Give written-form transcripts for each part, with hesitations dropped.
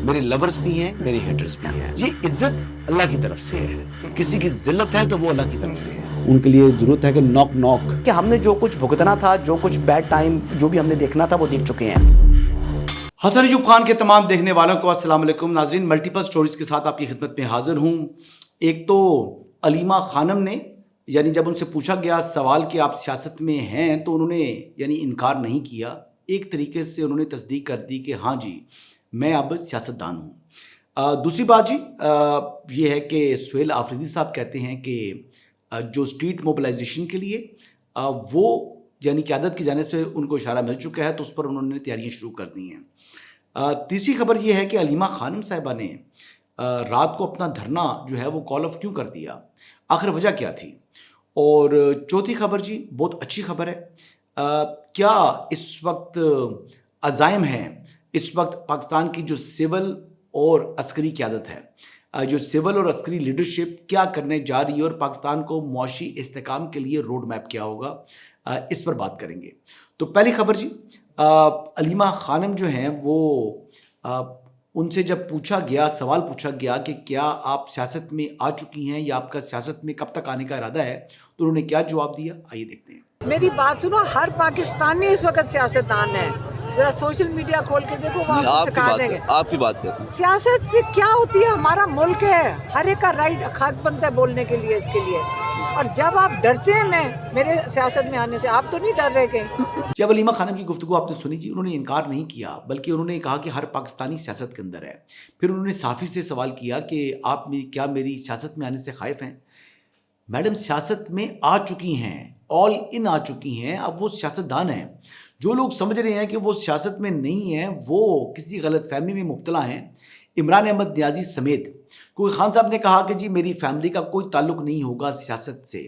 میرے لورز بھی ہیں، میرے ہیٹرز بھی ہیں. یہ عزت اللہ کی طرف سے ہے. کسی کی ذلت ہے تو وہ اللہ کی طرف سے ہے. ان کے لیے ضرورت ہے کہ نوک نوک کہ ہم نے جو کچھ بھگتنا تھا، جو کچھ بیڈ ٹائم جو بھی ہم نے دیکھنا تھا وہ دیکھ چکے ہیں. حسن ایوب خان کے تمام دیکھنے والوں کو السلام علیکم. ناظرین، ملٹیپل سٹوریز کے ساتھ آپ کی خدمت میں حاضر ہوں. ایک تو علیمہ خانم نے جب ان سے پوچھا گیا سوال کہ آپ سیاست میں ہیں تو انہوں نے انکار نہیں کیا. ایک طریقے سے انہوں نے تصدیق کر دی کہ ہاں جی میں اب سیاستدان ہوں. دوسری بات یہ ہے کہ سہیل آفریدی صاحب کہتے ہیں کہ جو اسٹریٹ موبلائزیشن کے لیے وہ قیادت کی جانب سے ان کو اشارہ مل چکا ہے تو اس پر انہوں نے تیاریاں شروع کر دی ہیں. تیسری خبر یہ ہے کہ علیمہ خانم صاحبہ نے رات کو اپنا دھرنا وہ کال آف کیوں کر دیا، آخر وجہ کیا تھی. اور چوتھی خبر بہت اچھی خبر ہے. کیا اس وقت عزائم ہیں، اس وقت پاکستان کی جو سول اور عسکری قیادت ہے، جو سول اور عسکری لیڈرشپ کیا کرنے جا رہی ہے اور پاکستان کو معاشی استحکام کے لیے روڈ میپ کیا ہوگا، اس پر بات کریں گے. تو پہلی خبر علیمہ خانم جو ہیں وہ ان سے جب سوال پوچھا گیا کہ کیا آپ سیاست میں آ چکی ہیں یا آپ کا سیاست میں کب تک آنے کا ارادہ ہے، تو انہوں نے کیا جواب دیا، آئیے دیکھتے ہیں. میری بات سنو، ہر پاکستانی اس وقت سیاستدان ہے. ذرا سوشل میڈیا کھول کے دیکھو، وہ آپ کو سکھا دیں گے. آپ کی بات کریں. سیاست سے کیا ہوتی ہے؟ ہمارا ملک ہے، ہر ایک کا رائٹ حق بنتا ہے بولنے کے لیے، اس کے لیے. اور جب آپ ڈرتے ہیں میرے سیاست میں آنے سے، آپ تو نہیں ڈر رہے کہیں. جب علیمہ خانم کی گفتگو آپ نے سنی انہوں نے انکار نہیں کیا، بلکہ انہوں نے کہا کہ ہر پاکستانی سیاست کے اندر ہے. پھر انہوں نے صحافی سے سوال کیا کہ آپ کیا میری سیاست میں آنے سے خائف ہیں. میڈم سیاست میں آ چکی ہیں، آل ان آ چکی ہیں، اب وہ سیاستدان ہیں. جو لوگ سمجھ رہے ہیں کہ وہ سیاست میں نہیں ہیں وہ کسی غلط فہمی میں مبتلا ہیں. عمران احمد نیازی سمیت کیونکہ خان صاحب نے کہا کہ جی میری فیملی کا کوئی تعلق نہیں ہوگا سیاست سے،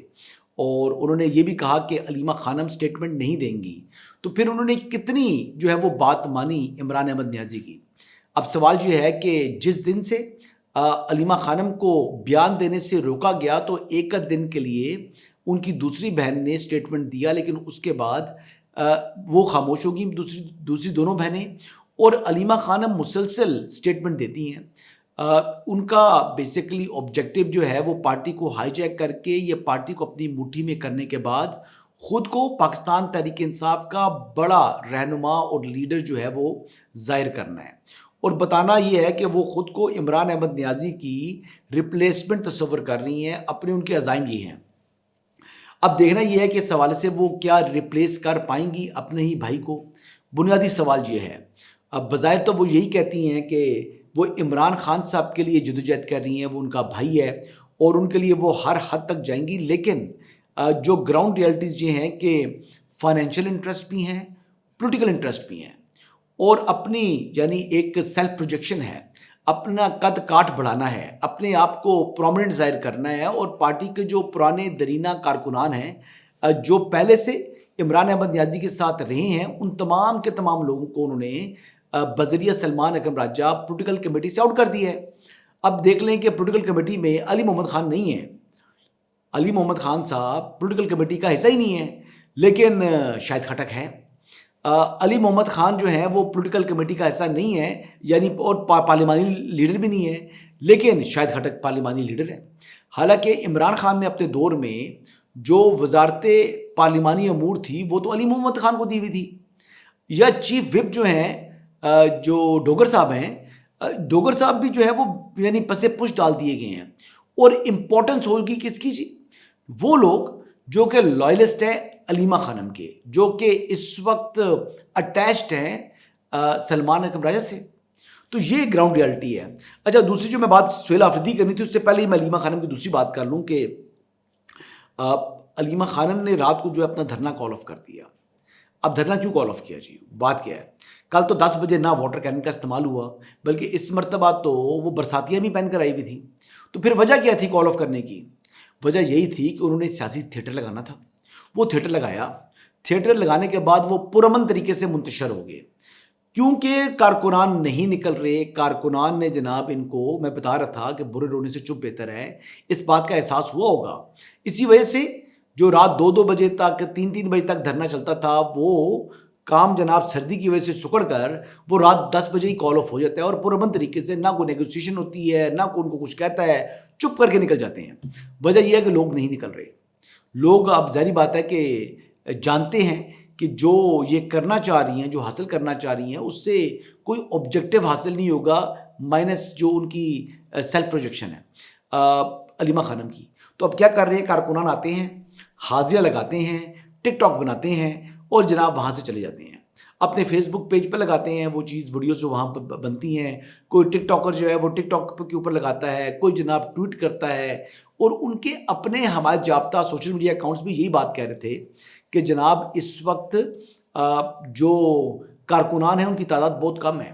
اور انہوں نے یہ بھی کہا کہ علیمہ خانم سٹیٹمنٹ نہیں دیں گی. تو پھر انہوں نے کتنی وہ بات مانی عمران احمد نیازی کی. اب سوال یہ ہے کہ جس دن سے علیمہ خانم کو بیان دینے سے روکا گیا تو ایک دن کے لیے ان کی دوسری بہن نے سٹیٹمنٹ دیا، لیکن اس کے بعد وہ خاموش ہوگی دوسری دونوں بہنیں، اور علیمہ خانم مسلسل سٹیٹمنٹ دیتی ہیں. ان کا بیسیکلی آبجیکٹو وہ پارٹی کو ہائی جیک کر کے یہ پارٹی کو اپنی مٹھی میں کرنے کے بعد خود کو پاکستان تحریک انصاف کا بڑا رہنما اور لیڈر وہ ظاہر کرنا ہے، اور بتانا یہ ہے کہ وہ خود کو عمران احمد نیازی کی ریپلیسمنٹ تصور کر رہی ہیں. اپنے ان کے عزائم یہ ہیں. اب دیکھنا یہ ہے کہ اس حوالے سے وہ کیا ریپلیس کر پائیں گی اپنے ہی بھائی کو. بنیادی سوال یہ ہے. اب بظاہر تو وہ یہی کہتی ہیں کہ وہ عمران خان صاحب کے لیے جدوجہد کر رہی ہیں، وہ ان کا بھائی ہے اور ان کے لیے وہ ہر حد تک جائیں گی، لیکن جو گراؤنڈ ریئلٹیز یہ ہیں کہ فائنینشیل انٹرسٹ بھی ہیں، پولیٹیکل انٹرسٹ بھی ہیں، اور اپنی ایک سیلف پروجیکشن ہے، اپنا قد کاٹ بڑھانا ہے، اپنے آپ کو پرومیننٹ ظاہر کرنا ہے. اور پارٹی کے جو پرانے درینہ کارکنان ہیں جو پہلے سے عمران احمد نیازی کے ساتھ رہے ہیں، ان تمام کے تمام لوگوں کو انہوں نے بذریعہ سلمان اکرم راجہ پولیٹیکل کمیٹی سے آؤٹ کر دیا ہے. اب دیکھ لیں کہ پولیٹیکل کمیٹی میں علی محمد خان نہیں ہے. علی محمد خان صاحب پولیٹیکل کمیٹی کا حصہ ہی نہیں ہے، لیکن شاہد خٹک ہے. علی محمد خان جو ہیں وہ پولیٹیکل کمیٹی کا حصہ نہیں ہے، اور پارلیمانی لیڈر بھی نہیں ہے، لیکن شاہد خٹک پارلیمانی لیڈر ہے. حالانکہ عمران خان نے اپنے دور میں جو وزارت پارلیمانی امور تھی وہ تو علی محمد خان کو دی ہوئی تھی. یا چیف وپ جو ہیں جو ڈوگر صاحب ہیں، ڈوگر صاحب بھی وہ پسے پش ڈال دیے گئے ہیں. اور امپورٹنس ہوگی کس کی وہ لوگ جو کہ لائلسٹ ہیں علیمہ خانم کے، جو کہ اس وقت اٹیچڈ ہیں سلمان اکرم راجہ سے. تو یہ گراؤنڈ ریالٹی ہے. اچھا، دوسری جو میں بات سہیل آفریدی کرنی تھی اس سے پہلے ہی میں علیمہ خانم کی دوسری بات کر لوں کہ علیمہ خانم نے رات کو اپنا دھرنا کال آف کر دیا. اب دھرنا کیوں کال آف کیا بات کیا ہے؟ کل تو 10 بجے نہ واٹر کینن کا استعمال ہوا، بلکہ اس مرتبہ تو وہ برساتیاں بھی پہن کر آئی ہوئی تھی. تو پھر وجہ کیا تھی کال آف کرنے کی؟ وجہ یہی تھی کہ انہوں نے سیاسی تھیٹر لگانا تھا. وہ تھیٹر لگایا. تھیٹر لگانے کے بعد وہ پرامن طریقے سے منتشر ہو گئے، کیونکہ کارکنان نہیں نکل رہے. کارکنان نے ان کو میں بتا رہا تھا کہ برے رونے سے چپ بہتر ہے، اس بات کا احساس ہوا ہوگا. اسی وجہ سے جو رات 2 بجے تک 3 بجے تک دھرنا چلتا تھا وہ کام جناب سردی کی وجہ سے سکڑ کر وہ رات 10 بجے ہی کال آف ہو جاتا ہے اور پرامن طریقے سے نہ کوئی نیگوسیشن ہوتی ہے نہ کوئی ان کو کچھ کہتا ہے, چپ کر کے نکل جاتے ہیں. وجہ یہ ہے کہ لوگ نہیں نکل رہے. لوگ اب ظاہری بات ہے کہ جانتے ہیں کہ جو یہ کرنا چاہ رہی ہیں, جو حاصل کرنا چاہ رہی ہیں, اس سے کوئی آبجیکٹیو حاصل نہیں ہوگا مائنس جو ان کی سیلف پروجیکشن ہے علیمہ خانم کی. تو اب کیا کر رہے ہیں, کارکنان آتے ہیں, حاضریاں لگاتے ہیں, ٹک ٹاک بناتے ہیں اور جناب وہاں سے چلے جاتے ہیں, اپنے فیس بک پیج پہ لگاتے ہیں وہ چیز, ویڈیوز جو وہاں پہ بنتی ہیں. کوئی ٹک ٹاکر جو ہے وہ ٹک ٹاک کے اوپر لگاتا ہے, کوئی جناب ٹویٹ کرتا ہے. اور ان کے اپنے حمایت یافتہ سوشل میڈیا اکاؤنٹس بھی یہی بات کہہ رہے تھے کہ جناب اس وقت جو کارکنان ہیں ان کی تعداد بہت کم ہے.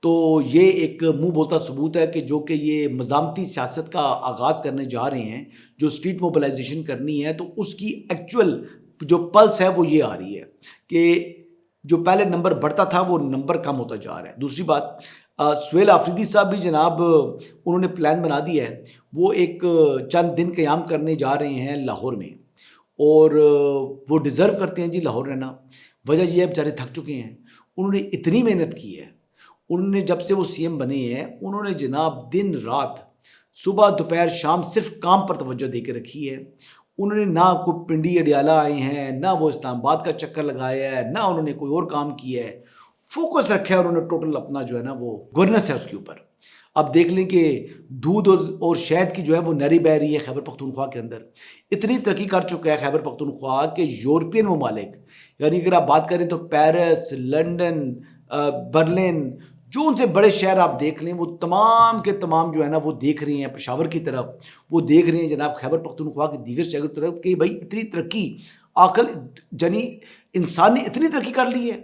تو یہ ایک منہ بولتا ثبوت ہے کہ جو کہ یہ مزاحمتی سیاست کا آغاز کرنے جا رہے ہیں, جو اسٹریٹ موبلائزیشن کرنی ہے, تو اس کی ایکچوئل جو پلس ہے وہ یہ آ رہی ہے کہ جو پہلے نمبر بڑھتا تھا وہ نمبر کم ہوتا جا رہا ہے. دوسری بات, سہیل آفریدی صاحب بھی جناب انہوں نے پلان بنا دیا ہے, وہ ایک چند دن قیام کرنے جا رہے ہیں لاہور میں, اور وہ ڈیزرو کرتے ہیں جی لاہور رہنا. وجہ یہ ہے بیچارے تھک چکے ہیں, انہوں نے اتنی محنت کی ہے, انہوں نے جب سے وہ سی ایم بنے ہیں انہوں نے جناب دن رات صبح دوپہر شام صرف کام پر توجہ دے کے رکھی ہے. انہوں نے نہ کوئی پنڈی اڈیالہ آئے ہیں, نہ وہ اسلام آباد کا چکر لگایا ہے, نہ انہوں نے کوئی اور کام کیا ہے. فوکس رکھا ہے انہوں نے ٹوٹل اپنا جو ہے نا وہ گورننس ہے اس کے اوپر. اب دیکھ لیں کہ دودھ اور شہد کی جو ہے وہ نہری بہ رہی ہے خیبر پختونخوا کے اندر. اتنی ترقی کر چکا ہے خیبر پختونخوا کہ یورپین ممالک, یعنی اگر آپ بات کریں تو پیرس, لنڈن, برلن, جو ان سے بڑے شہر آپ دیکھ لیں وہ تمام کے تمام جو ہے نا وہ دیکھ رہے ہیں پشاور کی طرف, وہ دیکھ رہے ہیں جناب خیبر پختونخوا کے دیگر شہروں کی طرف کہ بھائی اتنی ترقی عقل یعنی انسان نے اتنی ترقی کر لی ہے.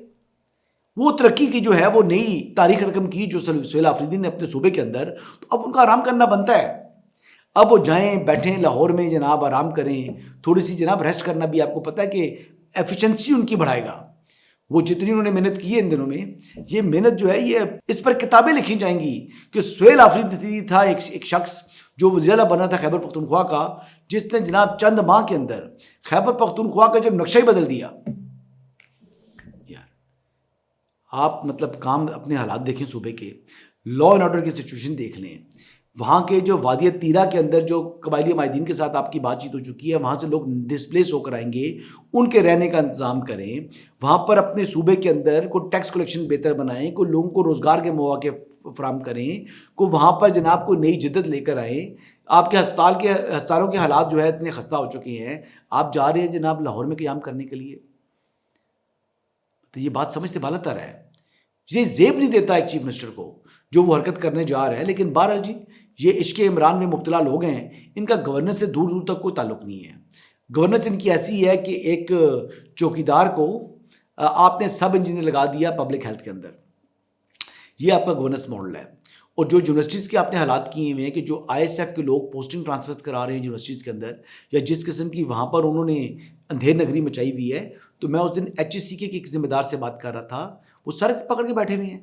وہ ترقی کی جو ہے وہ نئی تاریخ رقم کی جو سہیل آفریدی نے اپنے صوبے کے اندر, تو اب ان کا آرام کرنا بنتا ہے. اب وہ جائیں بیٹھیں لاہور میں جناب آرام کریں, تھوڑی سی جناب ریسٹ کرنا بھی آپ کو پتہ ہے کہ ایفیشنسی ان کی بڑھائے گا. وہ جتنی انہوں نے محنت کی ہے ان دنوں میں, یہ محنت جو ہے یہ اس پر کتابیں لکھی جائیں گی کہ سہیل آفریدی تھا ایک شخص جو وزیر اعلیٰ بنا تھا خیبر پختونخوا کا, جس نے جناب چند ماہ کے اندر خیبر پختونخوا کا جو نقشہ ہی بدل دیا. یار آپ مطلب کام اپنے حالات دیکھیں صوبے کے, لا اینڈ آرڈر کی سچویشن دیکھ لیں. وہاں کے جو وادی تیرا کے اندر جو قبائلی مائدین کے ساتھ آپ کی بات چیت ہو چکی ہے, وہاں سے لوگ ڈسپلیس ہو کر آئیں گے, ان کے رہنے کا انتظام کریں. وہاں پر اپنے صوبے کے اندر کوئی ٹیکس کلیکشن بہتر بنائیں, کوئی لوگوں کو روزگار کے مواقع فراہم کریں, کوئی وہاں پر جناب کوئی نئی جدت لے کر آئیں. آپ کے ہسپتالوں کے حالات جو ہے اتنے خستہ ہو چکے ہیں, آپ جا رہے ہیں جناب لاہور میں قیام کرنے کے لیے. تو یہ بات سمجھ سے بالا تر ہے, یہ زیب نہیں دیتا ایک چیف منسٹر کو جو وہ حرکت کرنے جا رہا ہے. لیکن بہرحال جی یہ عشق عمران میں مبتلا لوگ ہیں, ان کا گورننس سے دور دور تک کوئی تعلق نہیں ہے. گورننس ان کی ایسی ہے کہ ایک چوکیدار کو آپ نے سب انجینئر لگا دیا پبلک ہیلتھ کے اندر, یہ آپ کا گورننس ماڈل ہے. اور جو یونیورسٹیز کے آپ نے حالات کیے ہوئے ہیں کہ جو آئی ایس ایف کے لوگ پوسٹنگ ٹرانسفر کرا رہے ہیں یونیورسٹیز کے اندر, یا جس قسم کی وہاں پر انہوں نے اندھیر نگری مچائی ہوئی ہے. تو میں اس دن ایچ ایس سی کے ایک ذمہ دار سے بات کر رہا تھا, وہ سر پکڑ کے بیٹھے ہوئے ہیں,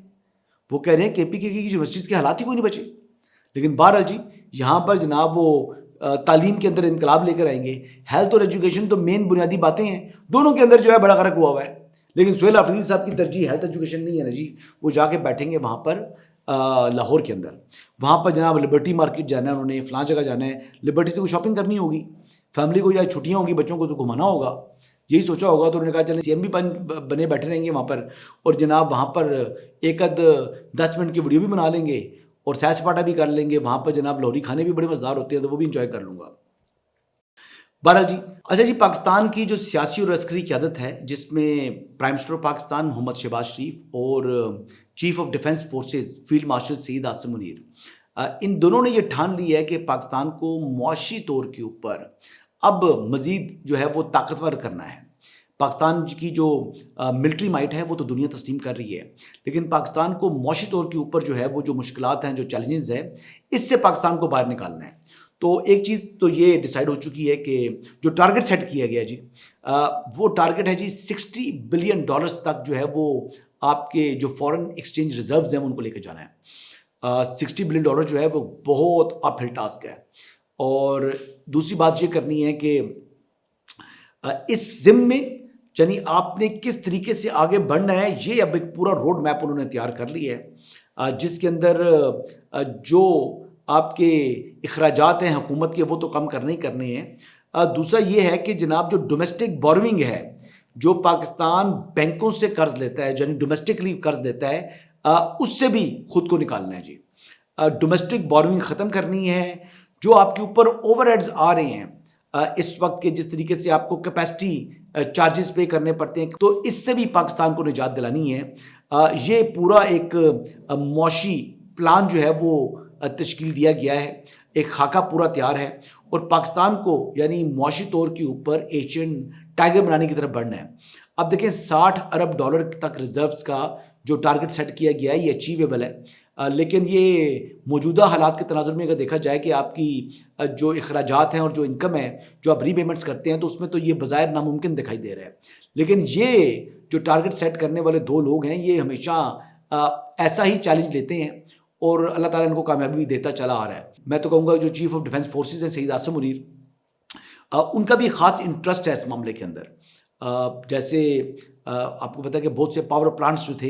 وہ کہہ رہے ہیں کے پی کے کی یونیورسٹیز کے حالات ہی کوئی نہیں بچے. لیکن بہرحال جی یہاں پر جناب وہ تعلیم کے اندر انقلاب لے کر آئیں گے. ہیلتھ اور ایجوکیشن تو مین بنیادی باتیں ہیں, دونوں کے اندر جو ہے بڑا فرق ہوا ہے. لیکن سہیل آفریدی صاحب کی ترجیح ہیلتھ ایجوکیشن نہیں ہے نا جی. وہ جا کے بیٹھیں گے وہاں پر لاہور کے اندر, وہاں پر جناب لبرٹی مارکیٹ جانا ہے, انہوں نے فلاں جگہ جانا ہے, لبرٹی سے کوئی شاپنگ کرنی ہوگی, فیملی کو یا چھٹیاں ہوگی, بچوں کو تو گھمانا ہوگا, یہی سوچا ہوگا. تو انہوں نے کہا چلیں سی ایم بھی بنے بیٹھے رہیں گے وہاں پر, اور جناب وہاں پر ایک 10 منٹ کی ویڈیو بھی بنا لیں گے اور سیر سپاٹا بھی کر لیں گے. وہاں پر جناب لاہوری کھانے بھی بڑے مزیدار ہوتے ہیں, تو وہ بھی انجوائے کر لوں گا. بہرحال جی اچھا جی, پاکستان کی جو سیاسی اور عسکری قیادت ہے جس میں prime minister of Pakistan Muhammad Shehbaz Sharif اور chief of defence forces field marshal Saeed Asim Munir, ان دونوں نے یہ ٹھان لی ہے کہ پاکستان کو معاشی طور کے اوپر اب مزید جو ہے وہ طاقتور کرنا ہے. پاکستان کی جو ملٹری مائٹ ہے وہ تو دنیا تسلیم کر رہی ہے, لیکن پاکستان کو معاشی طور کے اوپر جو ہے وہ جو مشکلات ہیں, جو چیلنجز ہیں, اس سے پاکستان کو باہر نکالنا ہے. تو ایک چیز تو یہ ڈیسائیڈ ہو چکی ہے کہ جو ٹارگٹ سیٹ کیا گیا جی, وہ ٹارگٹ ہے جی $60 بلین تک جو ہے وہ آپ کے جو فورن ایکسچینج ریزروز ہیں ان کو لے کے جانا ہے. $60 بلین جو ہے وہ بہت اپ ہل ٹاسک ہے. اور دوسری بات یہ کرنی ہے کہ اس ضمن میں یعنی آپ نے کس طریقے سے آگے بڑھنا ہے، یہ اب ایک پورا روڈ میپ انہوں نے تیار کر لیا ہے، جس کے اندر جو آپ کے اخراجات ہیں حکومت کے وہ تو کم کرنے ہی کرنے ہیں۔ دوسرا یہ ہے کہ جناب جو ڈومیسٹک بوروئنگ ہے، جو پاکستان بینکوں سے قرض لیتا ہے، یعنی ڈومیسٹکلی قرض لیتا ہے، اس سے بھی خود کو نکالنا ہے جی۔ ڈومیسٹک بوروئنگ ختم کرنی ہے۔ جو آپ کے اوپر اوور ہیڈز آ رہے ہیں اس وقت کے، جس طریقے سے آپ کو کیپیسٹی چارجز پے کرنے پڑتے ہیں، تو اس سے بھی پاکستان کو نجات دلانی ہے۔ یہ پورا ایک معاشی پلان جو ہے وہ تشکیل دیا گیا ہے، ایک خاکہ پورا تیار ہے، اور پاکستان کو یعنی معاشی طور کے اوپر ایشین ٹائگر بنانے کی طرف بڑھنا ہے۔ اب دیکھیں $60 ارب تک ریزروز کا جو ٹارگٹ سیٹ کیا گیا ہے یہ اچیویبل ہے، لیکن یہ موجودہ حالات کے تناظر میں اگر دیکھا جائے کہ آپ کی جو اخراجات ہیں اور جو انکم ہے جو آپ ری پیمنٹس کرتے ہیں، تو اس میں تو یہ بظاہر ناممکن دکھائی دے رہا ہے، لیکن یہ جو ٹارگٹ سیٹ کرنے والے دو لوگ ہیں یہ ہمیشہ ایسا ہی چیلنج لیتے ہیں، اور اللہ تعالیٰ ان کو کامیابی بھی دیتا چلا آ رہا ہے۔ میں تو کہوں گا جو چیف آف ڈیفنس فورسز ہیں سعید عاصم منیر، ان کا بھی خاص انٹرسٹ ہے اس معاملے کے اندر۔ جیسے آپ کو پتہ ہے کہ بہت سے پاور پلانٹس جو تھے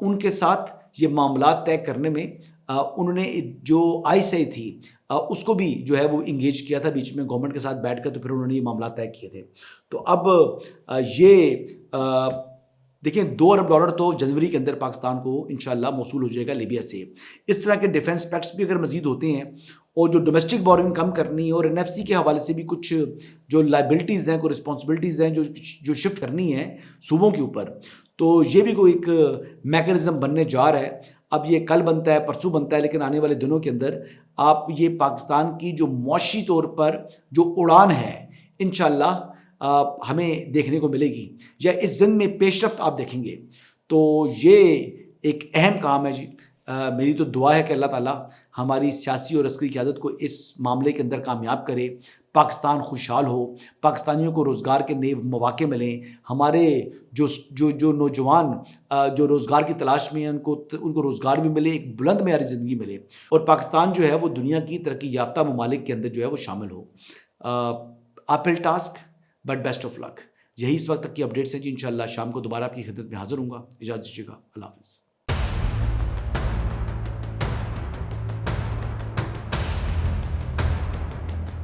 ان کے ساتھ یہ معاملات طے کرنے میں انہوں نے جو ISI تھی اس کو بھی جو ہے وہ انگیج کیا تھا بیچ میں گورنمنٹ کے ساتھ بیٹھ کر، تو پھر انہوں نے یہ معاملات طے کیے تھے۔ تو اب یہ دیکھیں $2 ارب تو جنوری کے اندر پاکستان کو انشاءاللہ موصول ہو جائے گا لیبیا سے۔ اس طرح کے ڈیفنس پیکٹس بھی اگر مزید ہوتے ہیں، اور جو ڈومیسٹک بورنگ کم کرنی اور NFC کے حوالے سے بھی کچھ جو لائبلٹیز ہیں، کوئی رسپانسبلٹیز ہیں جو شفٹ کرنی ہیں صوبوں کے اوپر، تو یہ بھی کوئی ایک میکانزم بننے جا رہا ہے۔ اب یہ کل بنتا ہے، پرسوں بنتا ہے، لیکن آنے والے دنوں کے اندر آپ یہ پاکستان کی جو معاشی طور پر جو اڑان ہے انشاءاللہ ہمیں دیکھنے کو ملے گی، یا اس ضمن میں پیش رفت آپ دیکھیں گے۔ تو یہ ایک اہم کام ہے جی۔ میری تو دعا ہے کہ اللہ تعالیٰ ہماری سیاسی اور عسکری قیادت کو اس معاملے کے اندر کامیاب کرے، پاکستان خوشحال ہو، پاکستانیوں کو روزگار کے نئے مواقع ملیں، ہمارے جو نوجوان جو روزگار کی تلاش میں ہیں ان کو روزگار بھی ملے، ایک بلند معیاری زندگی ملے، اور پاکستان جو ہے وہ دنیا کی ترقی یافتہ ممالک کے اندر جو ہے وہ شامل ہو۔ اپل ٹاسک بٹ بیسٹ آف لک۔ یہی اس وقت تک کی اپڈیٹس ہیں جی۔ انشاءاللہ شام کو دوبارہ آپ کی خدمت میں حاضر ہوں گا۔ اجازت دیجیے گا، اللہ حافظ۔